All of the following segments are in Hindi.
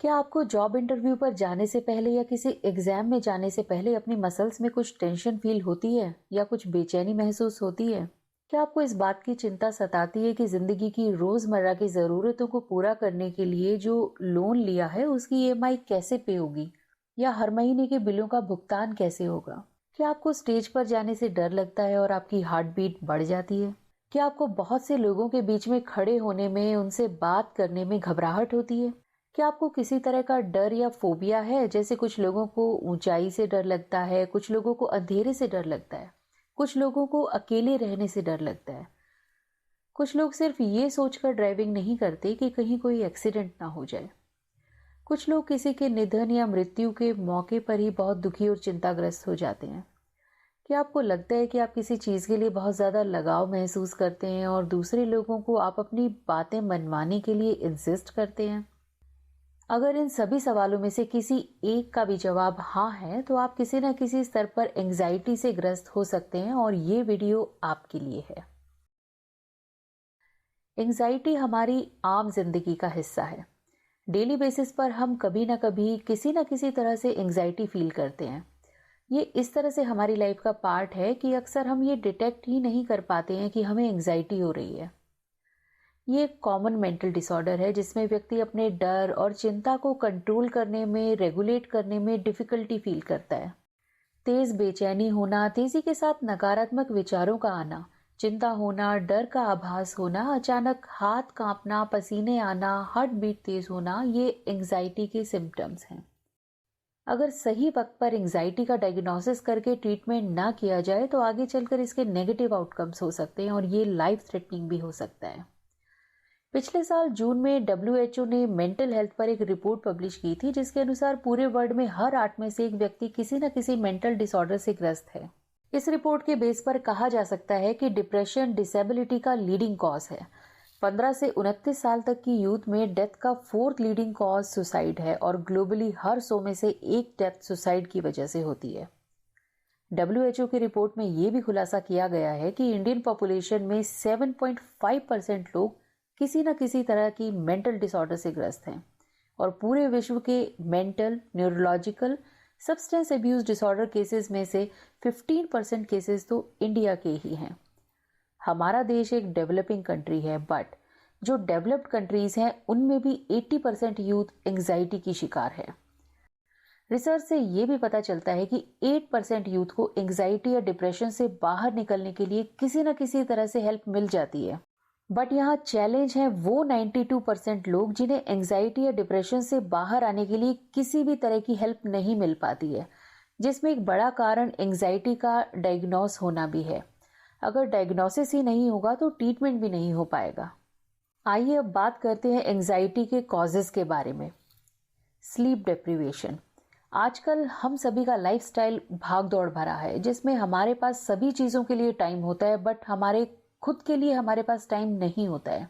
क्या आपको जॉब इंटरव्यू पर जाने से पहले या किसी एग्जाम में जाने से पहले अपनी मसल्स में कुछ टेंशन फील होती है या कुछ बेचैनी महसूस होती है? क्या आपको इस बात की चिंता सताती है कि जिंदगी की रोजमर्रा की जरूरतों को पूरा करने के लिए जो लोन लिया है उसकी ईएमआई कैसे पे होगी या हर महीने के बिलों का भुगतान कैसे होगा? क्या आपको स्टेज पर जाने से डर लगता है और आपकी हार्ट बीट बढ़ जाती है? क्या आपको बहुत से लोगों के बीच में खड़े होने में, उनसे बात करने में घबराहट होती है? क्या आपको किसी तरह का डर या फोबिया है? जैसे कुछ लोगों को ऊंचाई से डर लगता है, कुछ लोगों को अंधेरे से डर लगता है, कुछ लोगों को अकेले रहने से डर लगता है। कुछ लोग सिर्फ ये सोचकर ड्राइविंग नहीं करते कि कहीं कोई एक्सीडेंट ना हो जाए। कुछ लोग किसी के निधन या मृत्यु के मौके पर ही बहुत दुखी और चिंताग्रस्त हो जाते हैं। क्या आपको लगता है कि आप किसी चीज के लिए बहुत ज्यादा लगाव महसूस करते हैं और दूसरे लोगों को आप अपनी बातें मनवाने के लिए इंसिस्ट करते हैं? अगर इन सभी सवालों में से किसी एक का भी जवाब हाँ है, तो आप किसी न किसी स्तर पर एंजाइटी से ग्रस्त हो सकते हैं और ये वीडियो आपके लिए है। एंजाइटी हमारी आम जिंदगी का हिस्सा है। डेली बेसिस पर हम कभी ना कभी किसी न किसी तरह से एंजाइटी फील करते हैं। ये इस तरह से हमारी लाइफ का पार्ट है कि अक्सर हम ये डिटेक्ट ही नहीं कर पाते हैं कि हमें एंजाइटी हो रही है। ये एक कॉमन मेंटल डिसऑर्डर है जिसमें व्यक्ति अपने डर और चिंता को कंट्रोल करने में, रेगुलेट करने में डिफिकल्टी फील करता है। तेज बेचैनी होना, तेजी के साथ नकारात्मक विचारों का आना, चिंता होना, डर का आभास होना, अचानक हाथ कांपना, पसीने आना, हार्ट बीट तेज होना, ये एंजाइटी के सिम्टम्स हैं। अगर सही वक्त पर एंजाइटी का डायग्नोसिस करके ट्रीटमेंट ना किया जाए तो आगे चलकर इसके नेगेटिव आउटकम्स हो सकते हैं और ये लाइफ थ्रेटनिंग भी हो सकता है। पिछले साल जून में डब्ल्यूएचओ ने मेंटल हेल्थ पर एक रिपोर्ट पब्लिश की थी जिसके अनुसार पूरे वर्ल्ड में हर 8 में से एक व्यक्ति किसी न किसी मेंटल डिसऑर्डर से ग्रस्त है। इस रिपोर्ट के बेस पर कहा जा सकता है कि डिप्रेशन डिसेबिलिटी का लीडिंग कॉज है। 15 से 29 साल तक की यूथ में डेथ का 4th लीडिंग कॉज सुसाइड है और ग्लोबली हर 100 में से एक डेथ सुसाइड की वजह से होती है। डब्ल्यूएचओ की रिपोर्ट में यह भी खुलासा किया गया है कि इंडियन पॉपुलेशन में 7.5% लोग किसी न किसी तरह की मेंटल डिसऑर्डर से ग्रस्त हैं और पूरे विश्व के mental, neurological, substance abuse disorder cases में से 15% केसेस तो इंडिया के ही हैं। हमारा देश एक डेवलपिंग कंट्री है, बट जो डेवलप्ड कंट्रीज हैं उनमें भी 80% यूथ एंजाइटी की शिकार है। रिसर्च से ये भी पता चलता है कि 8% यूथ को एंजाइटी या डिप्रेशन से बाहर निकलने के लिए किसी न किसी तरह से हेल्प मिल जाती है। बट यहाँ चैलेंज है वो 92% लोग जिन्हें एंजाइटी या डिप्रेशन से बाहर आने के लिए किसी भी तरह की हेल्प नहीं मिल पाती है, जिसमें एक बड़ा कारण एंजाइटी का डायग्नोस होना भी है। अगर डायग्नोसिस ही नहीं होगा तो ट्रीटमेंट भी नहीं हो पाएगा। आइए अब बात करते हैं एंजाइटी के कॉजेज के बारे में। Sleep deprivation. आजकल हम सभी का लाइफस्टाइल भाग दौड़ भरा है जिसमें हमारे पास सभी चीजों के लिए टाइम होता है, बट हमारे खुद के लिए हमारे पास टाइम नहीं होता है।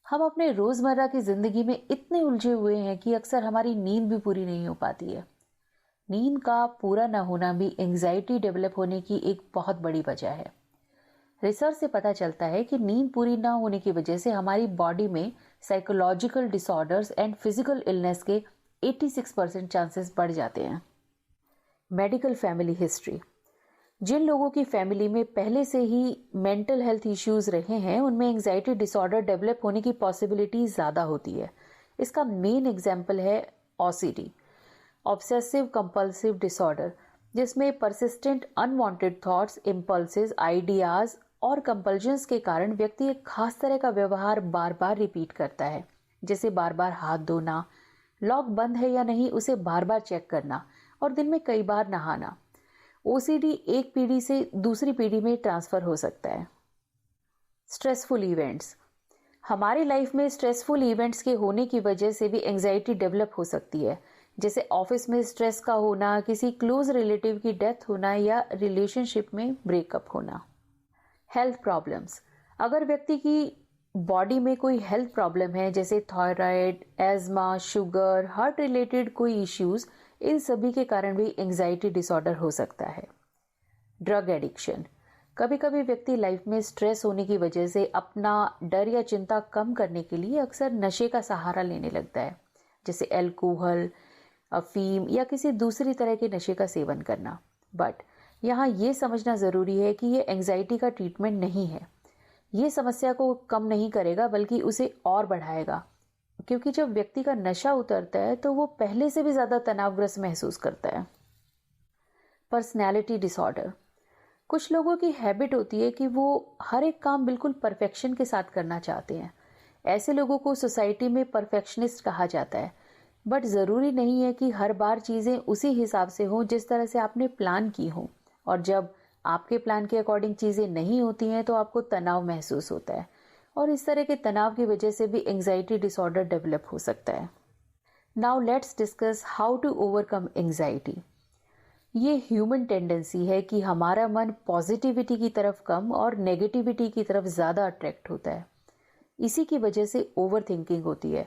हम अपने रोजमर्रा की जिंदगी में इतने उलझे हुए हैं कि अक्सर हमारी नींद भी पूरी नहीं हो पाती है। नींद का पूरा न होना भी एंजाइटी डेवलप होने की एक बहुत बड़ी वजह है। रिसर्च से पता चलता है कि नींद पूरी न होने की वजह से हमारी बॉडी में psychological disorders and physical illness के 86% चांसेस बढ़ जाते हैं। Medical family history. जिन लोगों की फैमिली में पहले से ही मेंटल हेल्थ इश्यूज रहे हैं उनमें एंजाइटी डिसऑर्डर डेवलप होने की पॉसिबिलिटी ज्यादा होती है। इसका मेन एग्जाम्पल है ओसीडी, ऑब्सेसिव कंपल्सिव डिसऑर्डर, जिसमें persistent unwanted thoughts, impulses, ideas और कंपल्जन्स के कारण व्यक्ति एक खास तरह का व्यवहार बार बार रिपीट करता है, जैसे बार बार हाथ धोना, लॉक बंद है या नहीं उसे बार बार चेक करना और दिन में कई बार नहाना। ओसीडी एक पीढ़ी से दूसरी पीढ़ी में ट्रांसफर हो सकता है। Stressful events. हमारी लाइफ में स्ट्रेसफुल इवेंट्स के होने की वजह से भी एंजाइटी डेवलप हो सकती है, जैसे ऑफिस में स्ट्रेस का होना, किसी क्लोज रिलेटिव की डेथ होना या रिलेशनशिप में ब्रेकअप होना। Health problems. अगर व्यक्ति की बॉडी में कोई हेल्थ प्रॉब्लम है जैसे थायराइड, एज्मा, शुगर, हार्ट रिलेटेड कोई इश्यूज, इन सभी के कारण भी एंजाइटी डिसऑर्डर हो सकता है। Drug addiction. कभी कभी व्यक्ति लाइफ में स्ट्रेस होने की वजह से अपना डर या चिंता कम करने के लिए अक्सर नशे का सहारा लेने लगता है, जैसे अल्कोहल, अफीम या किसी दूसरी तरह के नशे का सेवन करना। बट यहाँ ये समझना ज़रूरी है कि ये एंजाइटी का ट्रीटमेंट नहीं है। ये समस्या को कम नहीं करेगा बल्कि उसे और बढ़ाएगा, क्योंकि जब व्यक्ति का नशा उतरता है तो वो पहले से भी ज़्यादा तनावग्रस्त महसूस करता है। Personality disorder. कुछ लोगों की हैबिट होती है कि वो हर एक काम बिल्कुल परफेक्शन के साथ करना चाहते हैं। ऐसे लोगों को सोसाइटी में परफेक्शनिस्ट कहा जाता है। बट ज़रूरी नहीं है कि हर बार चीज़ें उसी हिसाब से हों जिस तरह से आपने प्लान की हो, और जब आपके प्लान के अकॉर्डिंग चीज़ें नहीं होती हैं तो आपको तनाव महसूस होता है, और इस तरह के तनाव की वजह से भी एंजाइटी डिसऑर्डर डेवलप हो सकता है। Now let's discuss how to overcome anxiety. ये ह्यूमन टेंडेंसी है कि हमारा मन पॉजिटिविटी की तरफ कम और नेगेटिविटी की तरफ ज़्यादा अट्रैक्ट होता है। इसी की वजह से ओवर थिंकिंग होती है,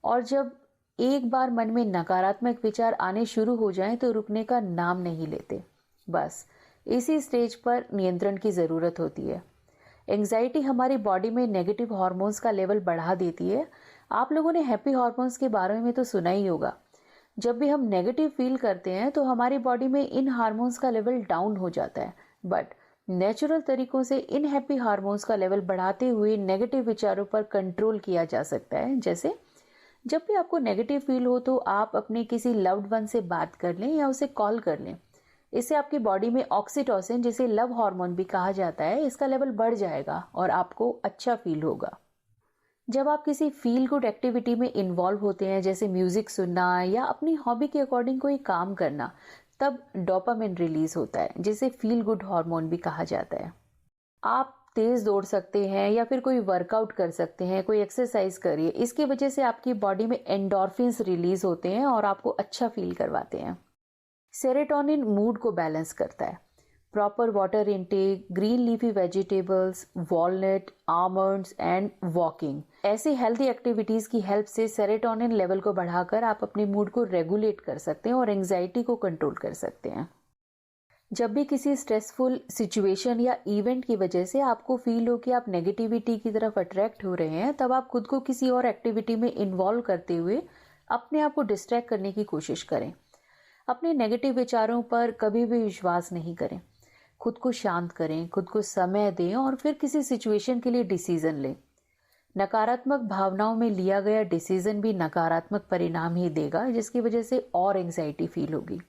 और जब एक बार मन में नकारात्मक विचार आने शुरू हो जाएं तो रुकने का नाम नहीं लेते। बस इसी स्टेज पर नियंत्रण की ज़रूरत होती है। एंजाइटी हमारी बॉडी में नेगेटिव हार्मोन्स का लेवल बढ़ा देती है। आप लोगों ने हैप्पी हार्मोन्स के बारे में तो सुना ही होगा। जब भी हम नेगेटिव फील करते हैं तो हमारी बॉडी में इन हार्मोन्स का लेवल डाउन हो जाता है। बट नेचुरल तरीकों से इन हैप्पी हार्मोन्स का लेवल बढ़ाते हुए नेगेटिव विचारों पर कंट्रोल किया जा सकता है। जैसे जब भी आपको नेगेटिव फील हो तो आप अपने किसी लव्ड वन से बात कर लें या उसे कॉल कर लें। इससे आपकी बॉडी में ऑक्सीटोसिन, जिसे लव हार्मोन भी कहा जाता है, इसका लेवल बढ़ जाएगा और आपको अच्छा फील होगा। जब आप किसी फील गुड एक्टिविटी में इन्वॉल्व होते हैं, जैसे म्यूजिक सुनना या अपनी हॉबी के अकॉर्डिंग कोई काम करना, तब डोपामिन रिलीज होता है, जिसे फील गुड हार्मोन भी कहा जाता है। आप तेज दौड़ सकते हैं या फिर कोई वर्कआउट कर सकते हैं, कोई एक्सरसाइज करिए। इसकी वजह से आपकी बॉडी में एंडोर्फिन्स रिलीज होते हैं और आपको अच्छा फील करवाते हैं। सेरोटोनिन मूड को बैलेंस करता है। Proper water intake, green leafy vegetables, walnut, almonds and walking, ऐसी हेल्दी एक्टिविटीज की हेल्प से सेरोटोनिन लेवल को बढ़ाकर आप अपने मूड को रेगुलेट कर सकते हैं और एंजाइटी को कंट्रोल कर सकते हैं। जब भी किसी स्ट्रेसफुल सिचुएशन या इवेंट की वजह से आपको फील हो कि आप नेगेटिविटी की तरफ अट्रैक्ट हो रहे हैं, तब आप खुद को किसी और एक्टिविटी में इन्वॉल्व करते हुए अपने आप को डिस्ट्रैक्ट करने की कोशिश करें। अपने नेगेटिव विचारों पर कभी भी विश्वास नहीं करें। खुद को शांत करें, खुद को समय दें और फिर किसी सिचुएशन के लिए डिसीजन लें। नकारात्मक भावनाओं में लिया गया डिसीजन भी नकारात्मक परिणाम ही देगा, जिसकी वजह से और एंजाइटी फील होगी।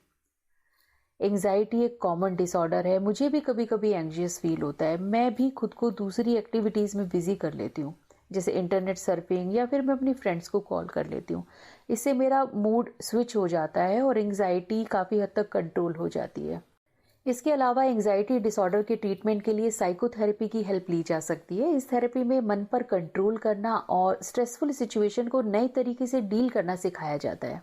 एंजाइटी एक कॉमन डिसऑर्डर है। मुझे भी कभी कभी एंग्जियस फील होता है। मैं भी खुद को दूसरी एक्टिविटीज़ में बिजी कर लेती हूँ, जैसे इंटरनेट सर्फिंग, या फिर मैं अपनी फ्रेंड्स को कॉल कर लेती हूँ। इससे मेरा मूड स्विच हो जाता है और एंजाइटी काफ़ी हद तक कंट्रोल हो जाती है। इसके अलावा एंजाइटी डिसऑर्डर के ट्रीटमेंट के लिए साइकोथेरेपी की हेल्प ली जा सकती है। इस थेरेपी में मन पर कंट्रोल करना और स्ट्रेसफुल सिचुएशन को नए तरीके से डील करना सिखाया जाता है।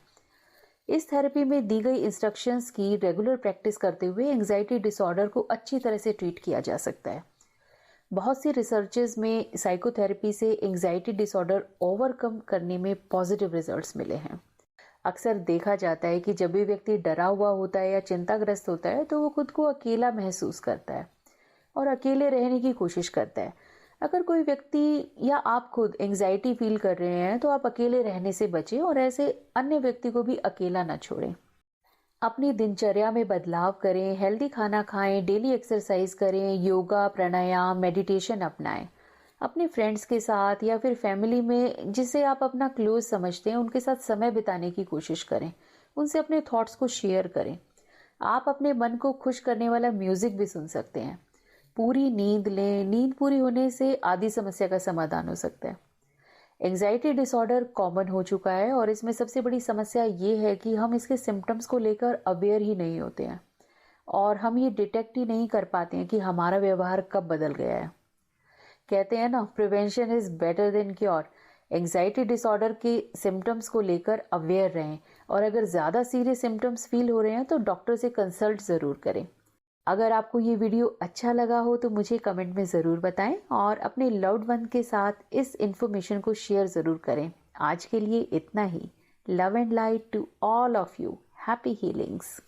इस थेरेपी में दी गई इंस्ट्रक्शंस की रेगुलर प्रैक्टिस करते हुए एंजाइटी डिसऑर्डर को अच्छी तरह से ट्रीट किया जा सकता है। बहुत सी रिसर्चेस में साइकोथेरेपी से एंजाइटी डिसऑर्डर ओवरकम करने में पॉजिटिव रिजल्ट्स मिले हैं। अक्सर देखा जाता है कि जब भी व्यक्ति डरा हुआ होता है या चिंताग्रस्त होता है तो वो खुद को अकेला महसूस करता है और अकेले रहने की कोशिश करता है। अगर कोई व्यक्ति या आप खुद एंजाइटी फील कर रहे हैं तो आप अकेले रहने से बचें और ऐसे अन्य व्यक्ति को भी अकेला न छोड़ें। अपनी दिनचर्या में बदलाव करें, हेल्दी खाना खाएं, डेली एक्सरसाइज करें, योगा, प्राणायाम, मेडिटेशन अपनाएं। अपने फ्रेंड्स के साथ या फिर फैमिली में जिसे आप अपना क्लोज समझते हैं, उनके साथ समय बिताने की कोशिश करें। उनसे अपने थॉट्स को शेयर करें। आप अपने मन को खुश करने वाला म्यूजिक भी सुन सकते हैं। पूरी नींद लें। नींद पूरी होने से आधी समस्या का समाधान हो सकता है। एंजाइटी डिसऑर्डर कॉमन हो चुका है और इसमें सबसे बड़ी समस्या ये है कि हम इसके सिम्टम्स को लेकर अवेयर ही नहीं होते हैं और हम ये डिटेक्ट ही नहीं कर पाते हैं कि हमारा व्यवहार कब बदल गया है। कहते हैं ना, prevention is better than cure. Anxiety disorder के सिम्टम्स को लेकर अवेयर रहें और अगर ज़्यादा सीरियस सिम्टम्स फील हो रहे हैं तो डॉक्टर से कंसल्ट ज़रूर करें। अगर आपको ये वीडियो अच्छा लगा हो तो मुझे कमेंट में ज़रूर बताएं और अपने लव्ड वन के साथ इस इन्फॉर्मेशन को शेयर ज़रूर करें। आज के लिए इतना ही। Love and light to all of you. Happy healings.